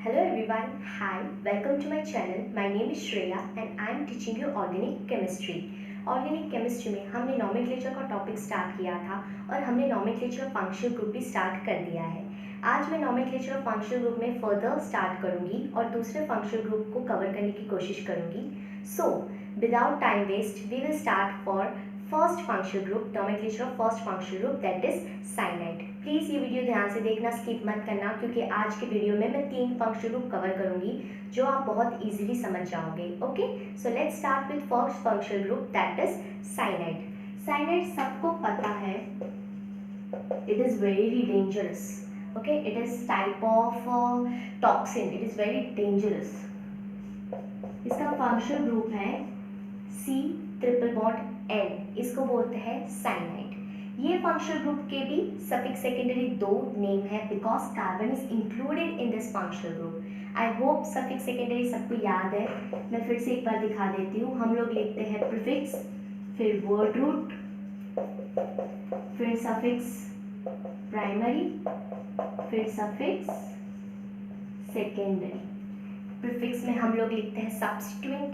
Hello everyone, hi, welcome to my channel. My name is Shreya and I am teaching you Organic Chemistry. Organic Chemistry में हमने nomenclature का topic start किया था और हमने nomenclature functional group भी start कर दिया है। आज मैं नॉमेनक्लेचर फंक्शनल ग्रुप में फर्दर स्टार्ट करूंगी और दूसरे फंक्शनल ग्रुप को कवर करने की कोशिश करूंगी। So without time waste we will start for first functional group, nomenclature of first functional group that is cyanide. Please ये वीडियो ध्यान से देखना, स्किप मत करना, क्योंकि आज के वीडियो में मैं 3 फंक्शनल ग्रुप कवर करूंगी जो आप बहुत इजीली समझ जाओगे। Okay, so let's start with first functional group that is cyanide. Cyanide सबको पता है, it is very dangerous. Okay, it is type of toxin, it is very dangerous. इसका फंक्शनल ग्रुप है C≡N, इसको बोलते हैं साइनाइड। ये फंक्शनल ग्रुप के भी सफिक्स सेकेंडरी 2 नेम है because carbon is included in this functional group. I hope suffix secondary सबको याद है, मैं फिर से एक बार दिखा देती हूँ। हम लोग लिखते हैं प्रीफिक्स, फिर वर्ड रूट, फिर सफिक्स प्राइमरी, फिर सफिक्स सेकेंडरी। प्रीफिक्स में हम लोग लिखते हैं सब्स्टिट्यूएंट,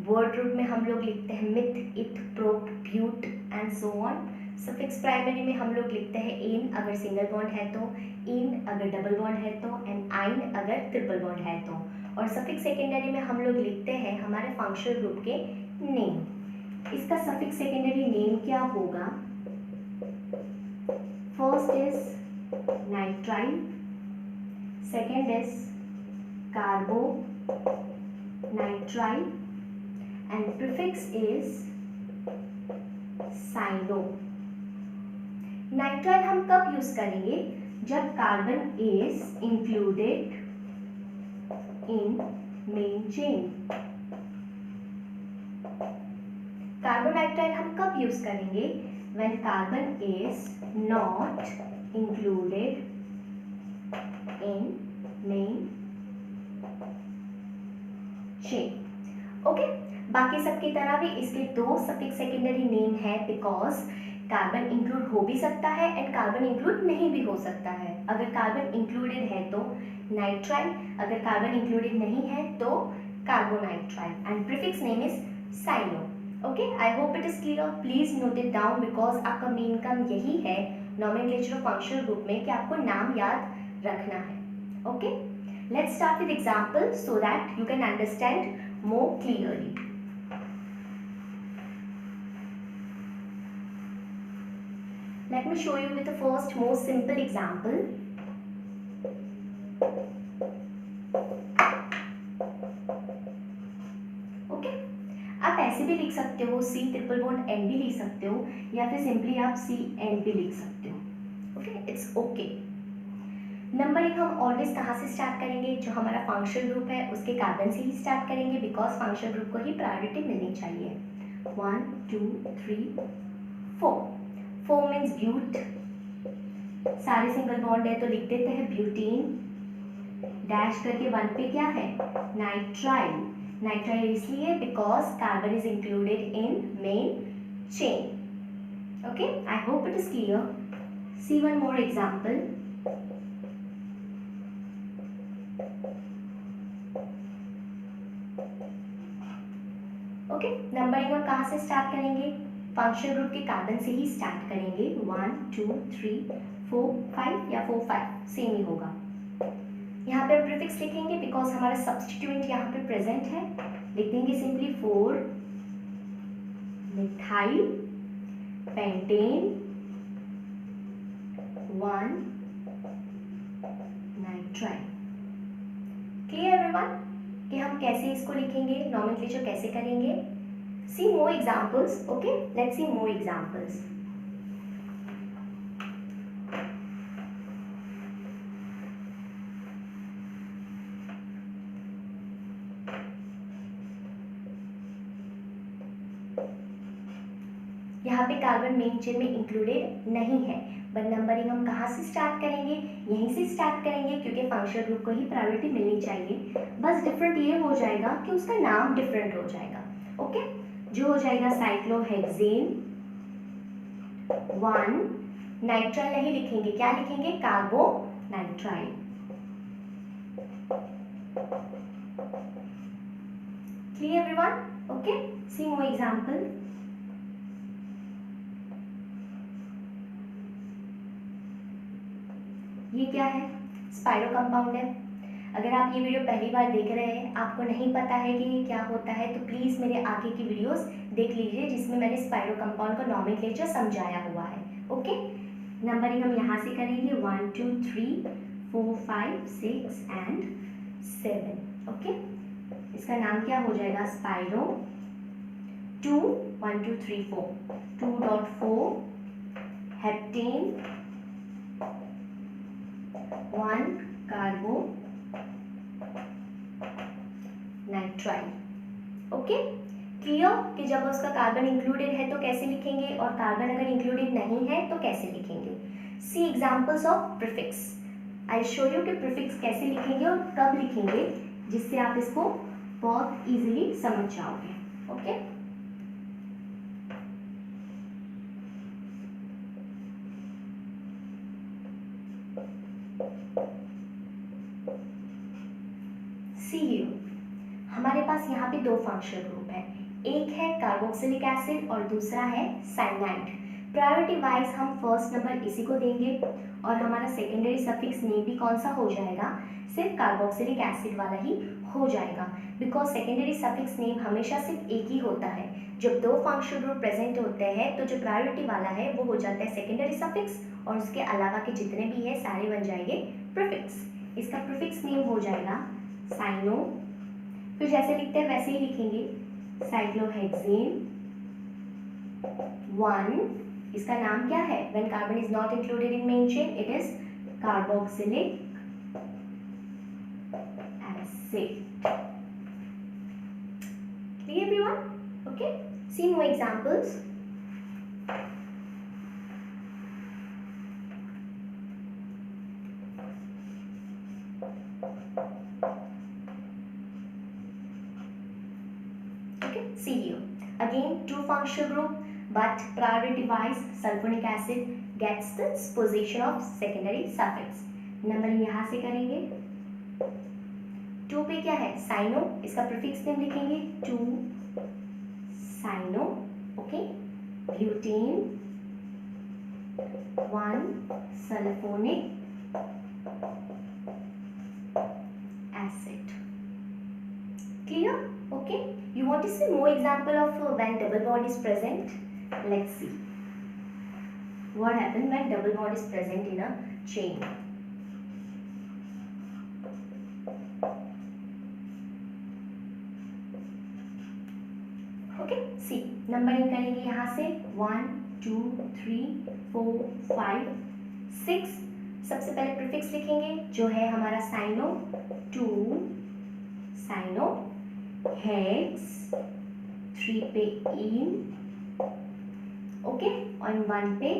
वर्ड रूट में हम लोग लिखते हैं meth, eth, prop, but and so on. Suffix primary में हम लोग लिखते हैं एन अगर सिंगल बॉन्ड है तो, इन अगर डबल बॉन्ड है तो, एंड आइन अगर ट्रिपल बॉन्ड है तो। और सफिक्स सेकेंडरी में हम लोग लिखते हैं हमारे फंक्शनल ग्रुप के नेम। इसका सफिक्स सेकेंडरी नेम क्या होगा? First is nitrile, second is carbo nitrile and prefix is cyano. Nitrile हम कब यूज करेंगे? जब carbon is included in main chain. Carbonitrile हम कब यूज करेंगे? When carbon is not included in main chain. Okay, बाकी सबकी तरह भी इसके 2 सफिक्स सेकेंडरी नेम है बिकॉज कार्बन इंक्लूड हो भी सकता है एंड कार्बन इंक्लूड नहीं भी हो सकता है। अगर कार्बन इंक्लूडेड है तो नाइट्राइल, अगर कार्बन इंक्लूडेड नहीं है तो carbonitrile and prefix name is cyano. Okay, I hope it is clear. Please note it down because आपका मेन काम यही है नॉमेनक्लेचर फंक्शनल ग्रुप में कि आपको नाम याद रखना है। Okay, let's start with example so that you can understand more clearly. Let me show you with the first most simple example. Okay, आप ऐसे भी लिख सकते हो C≡N भी लिख सकते हो, या फिर सिंपली आप CN भी लिख सकते हो। Okay, it's okay. नंबरिंग हम ऑलवेज कहाँ से स्टार्ट करेंगे? जो हमारा फंक्शनल ग्रुप है उसके कार्बन से ही स्टार्ट करेंगे बिकॉज फंक्शनल ग्रुप को ही प्रायोरिटी मिलनी चाहिए। 1 2 3 4। 4 मीन्स ब्यूट, सारे सिंगल बॉन्ड है तो लिख देते हैं ब्यूटीन। डैश करके 1 पे क्या है? नाइट्राइल। नाइट्राइल इसलिए because carbon is included in main chain. Okay, I hope it is clear. See one more example. Okay, numbering हम कहाँ से स्टार्ट करेंगे? फंक्शनल ग्रुप के कार्बन से ही स्टार्ट करेंगे। 1 2 3 4 5 या 4 5 सेम ही होगा। यहाँ पे हम प्रीफिक्स लिखेंगे बिकॉज हमारा सब्स्टिट्यूएंट यहाँ पे प्रेजेंट है। लिख देंगे simply 4 methyl pentane 1 nitrile. Clear everyone कि हम कैसे इसको लिखेंगे, नॉमेनक्लेचर कैसे करेंगे? See more examples. Okay, let's see more examples. यहाँ पे कार्बन मेन चेन में इंक्लूडेड नहीं है, बट नंबरिंग हम कहाँ से स्टार्ट करेंगे? यहीं से स्टार्ट करेंगे क्योंकि फंक्शनल ग्रुप को ही प्रायोरिटी मिलनी चाहिए। बस डिफरेंट ये हो जाएगा कि उसका नाम डिफरेंट हो जाएगा। ओके, जो हो जाएगा साइक्लोहेक्सेन 1। नाइट्राइल नहीं लिखेंगे, क्या लिखेंगे? Carbonitrile. everyone? Okay, see more example. ये क्या है? स्पाइरो कंपाउंड है। अगर आप ये वीडियो पहली बार देख रहे हैं, आपको नहीं पता है कि ये क्या होता है, तो प्लीज़ मेरे आगे की वीडियोस देख लीजिए जिसमें मैंने स्पाइरो कंपाउंड का नॉमेनक्लेचर समझाया हुआ है। ओके, नंबरिंग हम यहाँ से करेंगे 1 2 3 4 5 6 एंड 7। ओके, इसका नाम क्या हो जाएगा? Spiro 2 1 2 3 4 2.4 heptane 1 कार्बो nitrile. Okay, clear कि जब उसका कार्बन इंक्लूडेड है तो कैसे लिखेंगे और कार्बन अगर इंक्लूडेड नहीं है तो कैसे लिखेंगे। See examples of prefix. I show you कि प्रीफिक्स कैसे लिखेंगे और कब लिखेंगे, जिससे आप इसको बहुत इजीली समझ जाओगे। ओके, सी यू, हमारे पास यहाँ पे दो फंक्शनल ग्रुप है, एक है कार्बोक्सिलिक एसिड और दूसरा है साइनाइड। प्रायोरिटी वाइज हम फर्स्ट नंबर इसी को देंगे और हमारा सेकेंडरी सफिक्स नेम भी कौन सा हो जाएगा? सिर्फ कार्बोक्सिलिक एसिड वाला ही हो जाएगा, बिकॉज सेकेंडरी सफिक्स नेम हमेशा सिर्फ एक ही होता है। जब दो फंक्शनल ग्रुप प्रेजेंट होते हैं तो जो प्रायोरिटी वाला है वो हो जाता है सेकेंडरी सफिक्स और उसके अलावा के जितने भी है सारे बन जाएंगे प्रीफिक्स। इसका प्रीफिक्स नेम हो जाएगा साइनो, फिर जैसे लिखते हैं वैसे ही लिखेंगे, साइक्लोहेक्सेन 1। इसका नाम क्या है? When carbon is not included in main chain it is carboxylic acid. Clear everyone? Okay, see more examples. See here again two functional group, but priority wise sulfonic acid gets the position of secondary suffix। Numbering यहाँ से करेंगे। 2 पे क्या है? Cyano, इसका prefix name लिखेंगे 2 cyano. Okay, butane 1 sulphonic acid. Clear? Okay, you want to see more example of when double bond is present? Let's see what happens when double bond is present in a chain. Okay, see numbering करेंगे यहाँ से 1 2 3 4 5 6। सबसे पहले prefix लिखेंगे जो है हमारा cyano 2 cyano hex 3 पे इन। ओके, और 1 पे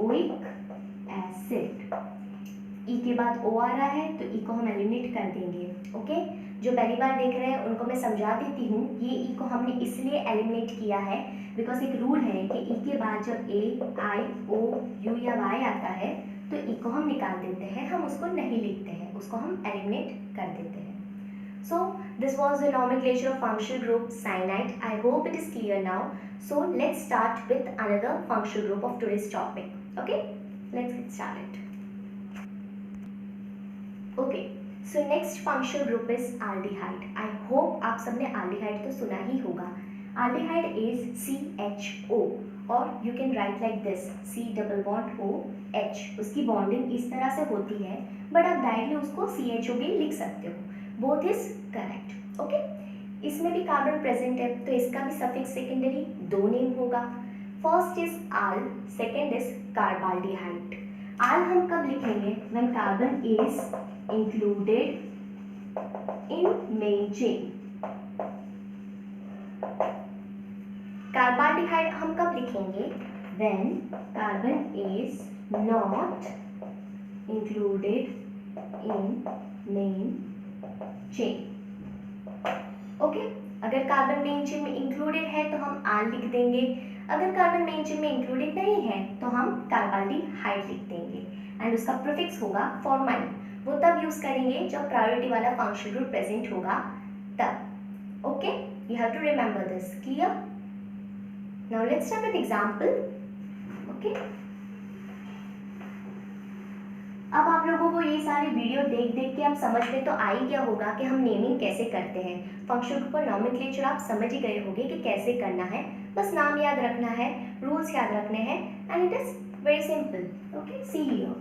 ओइक एसिड। ई के बाद ओ आ रहा है तो ई को हम एलिमिनेट कर देंगे। ओके, जो पहली बार देख रहे हैं उनको मैं समझा देती हूँ, ये ई को हमने इसलिए एलिमिनेट किया है बिकॉज एक रूल है कि ई के बाद जब ए आई ओ यू या वाई आता है तो ई को हम निकाल देते हैं, हम उसको नहीं लिखते हैं, उसको हम एलिमिनेट कर देते हैं। So this was the nomenclature of functional group cyanide. I hope it is clear now. So let's start with another functional group of today's topic. Okay, let's get started. Okay, so next functional group is aldehyde. I hope आप सबने aldehyde तो सुना ही होगा। Aldehyde is CHO or you can write like this C double bond O H। उसकी bonding इस तरह से होती है, बट आप डायरेक्टली उसको CHO भी लिख सकते हो। Both is correct. ओके, इसमें भी कार्बन प्रेजेंट है तो इसका भी सफिक्स सेकेंडरी 2 नेम होगा। First is al, second is carbaldehyde. Al हम कब लिखेंगे? When carbon is included in main chain. Carbaldehyde हम कब लिखेंगे? When carbon is not included in main chain. Okay, अगर कार्बन मेन चेन में इंक्लूडेड है तो हम आल लिख देंगे, अगर कार्बन मेन चेन में इंक्लूडेड नहीं है तो हम कार्बाल्डिहाइड लिख देंगे एंड उसका प्रीफिक्स होगा फॉर्माइन। वो तब यूज करेंगे जब प्रायोरिटी वाला फंक्शनल ग्रुप प्रेजेंट होगा तब। Okay, you have to remember this. Clear? Now let's start with example. Okay. अब आप लोगों को ये सारी वीडियो देख देख के अब समझ में तो आ ही गया होगा कि हम नेमिंग कैसे करते हैं। फंक्शन ग्रुप और नॉमेनक्लेचर आप समझ ही गए होंगे कि कैसे करना है। बस नाम याद रखना है, रूल्स याद रखने हैं, and it is very simple. Okay, see here.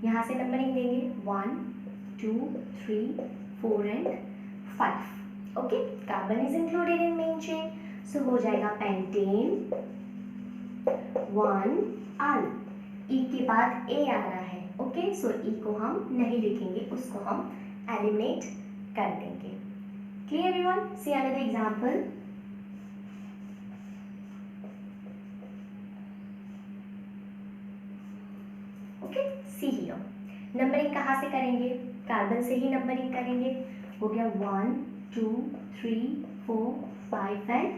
यहाँ से नंबरिंग देंगे 1 2 3 4 and 5. Okay, carbon is included in main chain, so हो जाएगा पेंटेन 1 आल. ई के बाद ए आ रहा है. ओके, सो ई को हम नहीं लिखेंगे, उसको हम एलिमिनेट कर देंगे. Clear everyone? See another example. Okay, see here. Numbering कहाँ से करेंगे? कार्बन से ही नंबरिंग करेंगे. हो गया 1 2 3 4 5 एंड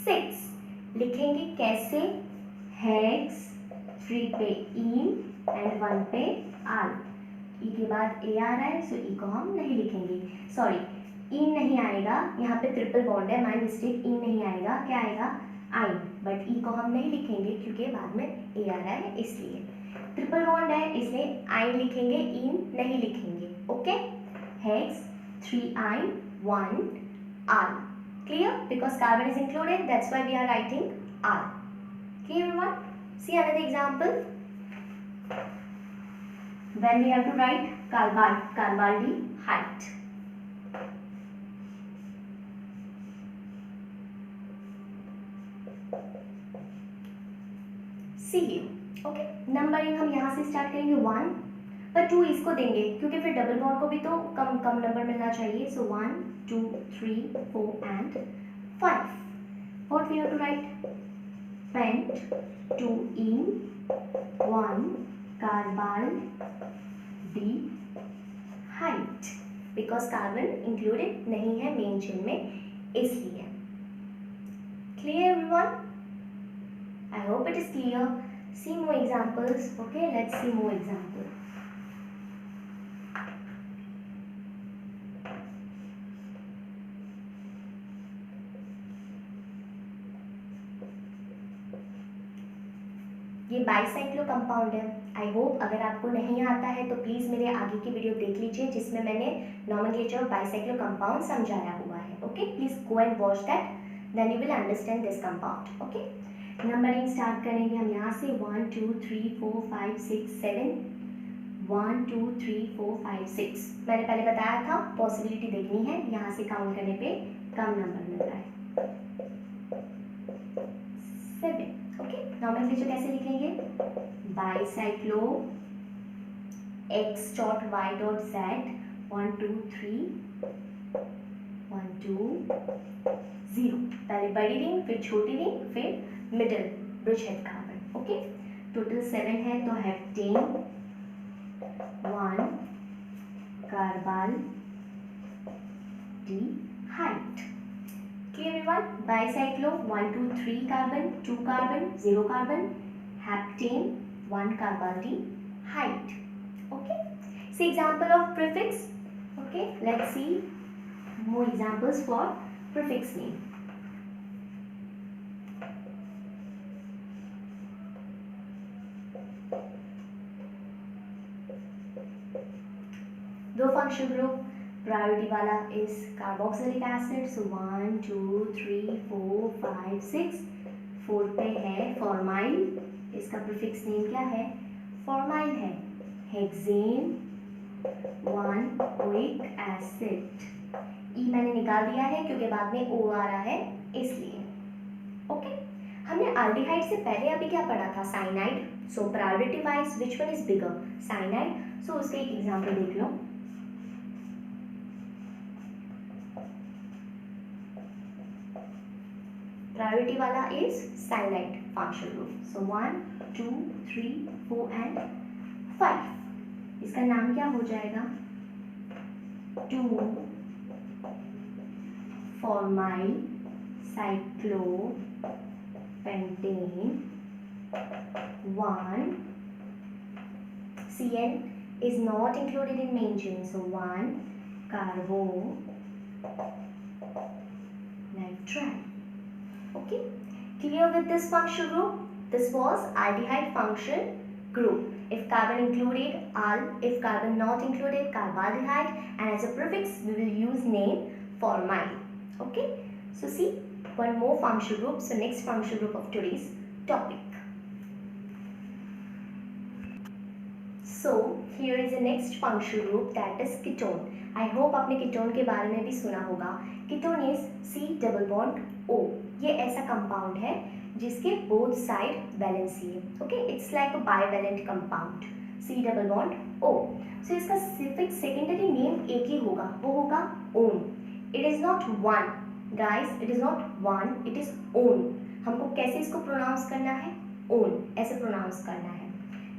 6. लिखेंगे कैसे? हेक्स, 3 पे इन एंड 1 पे आल. ई के बाद ए आ रहा है, सो ई को हम नहीं लिखेंगे. सॉरी, इन नहीं आएगा, यहाँ पे ट्रिपल बॉन्ड है, माय मिस्टेक. इन नहीं आएगा, क्या आएगा? आइन. बट ई को हम नहीं लिखेंगे क्योंकि बाद में ए आ रहा है, इसलिए. ट्रिपल बॉन्ड है इसलिए आइन लिखेंगे, इन नहीं लिखेंगे. ओके, हेक्स 3 आइन 1 आल. Clear? Because carbon is included, that's why we are writing R. Clear everyone? See another example. When we have to write carbaldehyde. See here. Okay, numbering हम यहाँ से स्टार्ट करेंगे 1, पर 2 इसको देंगे क्योंकि फिर डबल बॉन्ड को भी तो कम कम नंबर मिलना चाहिए. सो 1 2 3 4 and 5. What we have to write? Pent 2 in 1 carbaldehyde, because carbon included नहीं है मेन चेन में, इसलिए. Clear everyone? I hope it is clear. See more examples. Okay, let's see more examples. ये बाइसाइक्लो कंपाउंड है. I hope अगर आपको नहीं आता है तो प्लीज़ मेरे आगे की वीडियो देख लीजिए जिसमें मैंने नॉमेनक्लेचर ऑफ बाइसाइक्लो कंपाउंड समझाया हुआ है. Okay, please go and watch that, then you will understand this compound. Okay, numbering start करेंगे हम यहाँ से 1 2 3 4 5 6 7. 1 2 3 4 5 6. मैंने पहले बताया था पॉसिबिलिटी देखनी है, यहाँ से काउंट करने पे कम नंबर मिल रहा है. 7. ओके, नॉमेनक्लेचर कैसे लिखेंगे? Bicyclo x dot y dot z 1 2 3 1 2 0. पहले बड़ी रिंग, फिर छोटी रिंग, फिर middle bridge head carbon. Okay, total 7 है तो heptane 1 carbaldehyde. Clear everyone? Bicyclo 1 2 3 carbon, 2 carbon, 0 carbon, heptane 1 carbaldehyde. Okay. See example of prefix. Okay. Let's see more examples for prefix name. दो function group. Priority वाला is carboxylic acid. सो 1 2 3 4 5 6. 4 पे है formyl. इसका prefix name क्या है? Formyl है. Hexane 1-ओइक acid. ई मैंने निकाल दिया है क्योंकि बाद में ओ आ रहा है, इसलिए. ओके, हमने एल्डिहाइड से पहले अभी क्या पढ़ा था? Cyanide. So priority wise which one is bigger? Cyanide. So उसके एक एग्जांपल देख लो. प्रायोरिटी वाला is cyanide function group. So 1 2 3 4 and 5. इसका नाम क्या हो जाएगा? 2 formyl cyclopentane 1. CN is not included in main chain, so 1 carbonitrile. Okay, clear with this functional group? This was aldehyde functional group. If carbon included, al. If carbon not included, carbaldehyde. And as a prefix, we will use name formyl. Okay, so see one more functional group. So next functional group of today's topic. So here is the next functional group, that is ketone. I hope आपने ketone के बारे में भी सुना होगा. Ketone is C double bond O. ये ऐसा compound है जिसके both side वैलेंसी है. Okay, it's like a bivalent compound. C double bond O. So इसका सिर्फ सेकेंडरी नेम एक ही होगा, वो होगा own. It is not one, guys. It is not one. It is own. हमको कैसे इसको प्रोनाउंस करना है? ओन, ऐसे प्रोनाउंस करना है.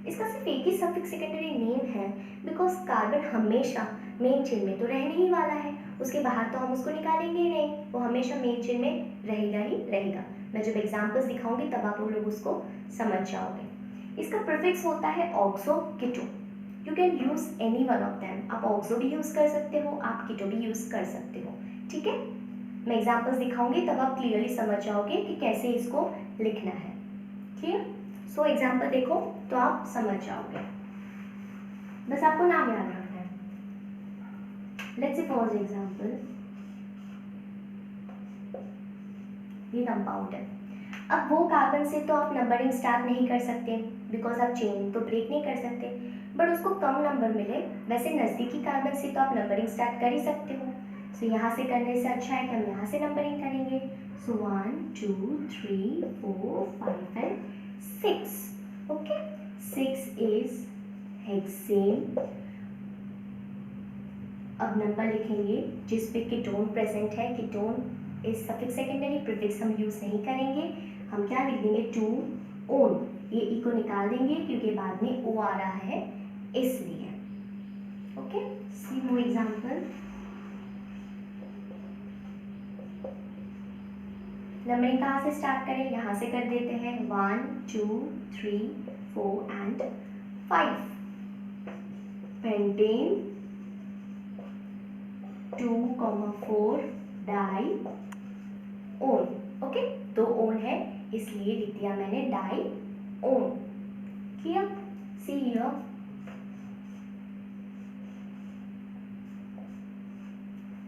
इसका सिर्फ एक ही सफिक्स सेकेंडरी नेम है बिकॉज कार्बन हमेशा मेन चेन में तो रहने ही वाला है, उसके बाहर तो हम उसको निकालेंगे ही नहीं, वो हमेशा मेन चेन में रहेगा ही रहेगा. मैं जब एग्जांपल्स दिखाऊंगी तब आप लोग उसको समझ जाओगे. इसका प्रीफिक्स होता है oxo keto. You can use any one of them. आप ऑक्सो भी यूज कर सकते हो, आप कीटो भी यूज कर सकते हो. ठीक है, मैं एग्जांपल्स दिखाऊंगी तब आप क्लियरली समझ जाओगे कि कैसे इसको लिखना है. क्लियर? सो एग्जाम्पल देखो तो आप समझ जाओगे. बस आपको नाम याद रखना है. लेट्स से फॉर एग्जाम्पल ये कंपाउंड है. अब वो कार्बन से तो आप नंबरिंग स्टार्ट नहीं कर सकते बिकॉज आप चेन तो ब्रेक नहीं कर सकते, बट उसको कम नंबर मिले. वैसे नज़दीकी कार्बन से तो आप नंबरिंग स्टार्ट कर ही सकते हो. सो यहाँ से करने से अच्छा है कि हम यहाँ से नंबरिंग करेंगे. सो 1 2 3 4 5 एंड 6. Okay, 6 is hexane. अब नंबर लिखेंगे जिस पे कीटोन प्रेजेंट है. Ketone is suffix secondary, prefix हम यूज नहीं करेंगे. हम क्या लिख देंगे? 2 ओन. ये ई को निकाल देंगे क्योंकि बाद में ओ आ रहा है इसलिए. Okay, see more example. Numbering कहाँ से स्टार्ट करें? यहाँ से कर देते हैं. 1 2 3 4 and 5. Pentane 2,4 di one. Okay, 2 one है इसलिए लिख दिया मैंने di one. Clear? See here.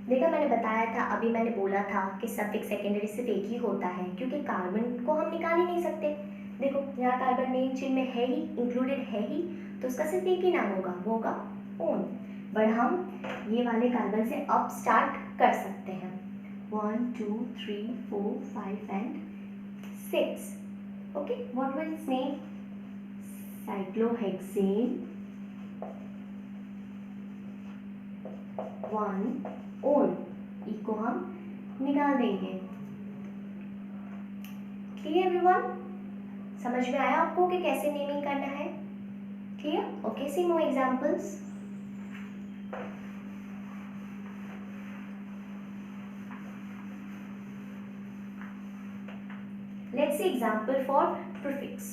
देखा, मैंने बताया था, अभी मैंने बोला था कि सफिक्स सेकेंडरी सिर्फ एक ही होता है क्योंकि कार्बन को हम निकाल ही नहीं सकते. देखो यहाँ कार्बन मेन चेन में है ही, इंक्लूडेड है ही, तो उसका सिर्फ एक ही नाम होगा, वो होगा ओन. बट हम ये वाले कार्बन से अब स्टार्ट कर सकते हैं. 1 2 3 4 5 and 6. Okay, what will its name? Cyclohexane 1 one. E को हम निकाल देंगे. Clear everyone? समझ में आया आपको कि कैसे नेमिंग करना है? Clear? Okay, see more examples. Let's see example for prefix.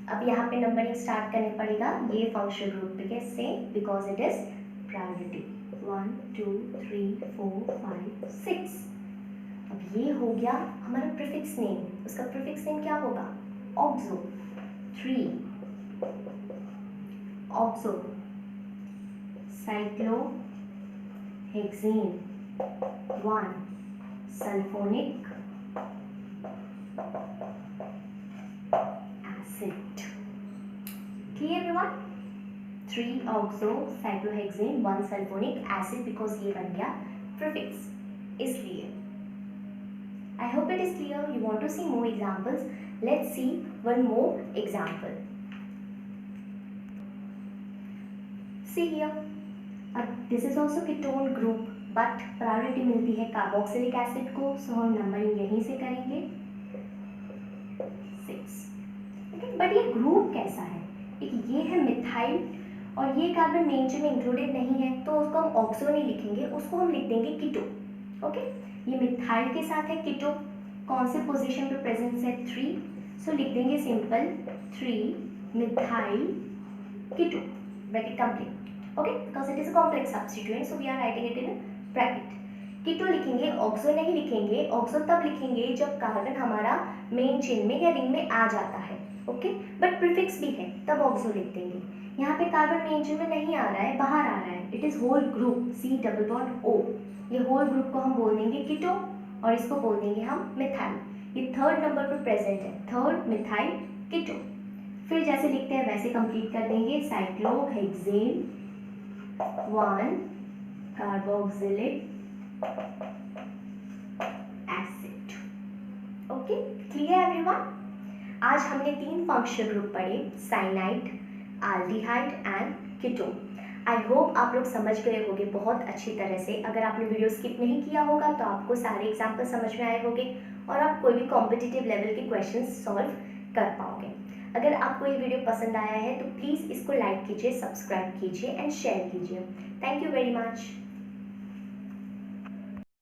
अब यहाँ पे नंबरिंग स्टार्ट करने पड़ेगा ये फंक्शनल ग्रुप से बिकॉज इट इज प्रायोरिटी. 1 2 3 4 5 6. अब ये हो गया हमारा प्रीफिक्स नेम. उसका प्रीफिक्स नेम क्या होगा? Oxo. 3 oxo. Cyclohexane 1 sulphonic acid. Clear everyone? 3 oxo cyclohexane 1 sulphonic acid because ये बन गया प्रीफिक्स इसलिए. I hope it is clear. You want to see more examples? Let's see one more example. See here. This is also ketone group, but priority मिलती है carboxylic acid को, so हम numbering यहीं से करेंगे 6. Okay, but ये group कैसा है? एक ये है मिथाइल और ये कार्बन मेन चेन में इंक्लूडेड नहीं है तो उसको हम ऑक्सो नहीं लिखेंगे, उसको हम लिख देंगे कीटो. ओके, ये मिथाइल के साथ है कीटो. कौन से पोजीशन पे प्रेजेंस है? 3. सो लिख देंगे simple 3 methyl keto, bracket complete, okay, because it is a complex substituent, so we are writing it in bracket. Keto लिखेंगे, ऑक्सो नहीं लिखेंगे, ऑक्सो तब लिखेंगे जब कार्बन हमारा मेन चेन में या रिंग में आ जाता है, ओके, बट प्रीफिक्स भी है तब ऑक्सो लिख देंगे। यहाँ पे कार्बन मेन चेन में नहीं आ रहा है, बाहर आ रहा है, it is whole group C double bond O, ये होल ग्रुप को हम बोल देंगे कीटो और इसको बोल देंगे हम मिथाइल। ये थर्ड नंबर पर प्रेजेंट है, थर्ड मिथाइल कीटो। फिर जैसे लिखते हैं वैसे कंप्लीट कर देंगे, cyclohexane 1 carboxylic acid, okay, clear everyone. आज हमने 3 फंक्शनल ग्रुप पढ़े, cyanide, aldehyde and ketone. I hope आप लोग समझ गए होंगे बहुत अच्छी तरह से। अगर आपने वीडियो स्किप नहीं किया होगा तो आपको सारे एग्जाम्पल समझ में आए होंगे और आप कोई भी कॉम्पिटिटिव लेवल के क्वेश्चंस सॉल्व कर पाओगे। अगर आपको ये वीडियो पसंद आया है तो प्लीज़ इसको लाइक कीजिए, सब्सक्राइब कीजिए एंड शेयर कीजिए। Thank you very much.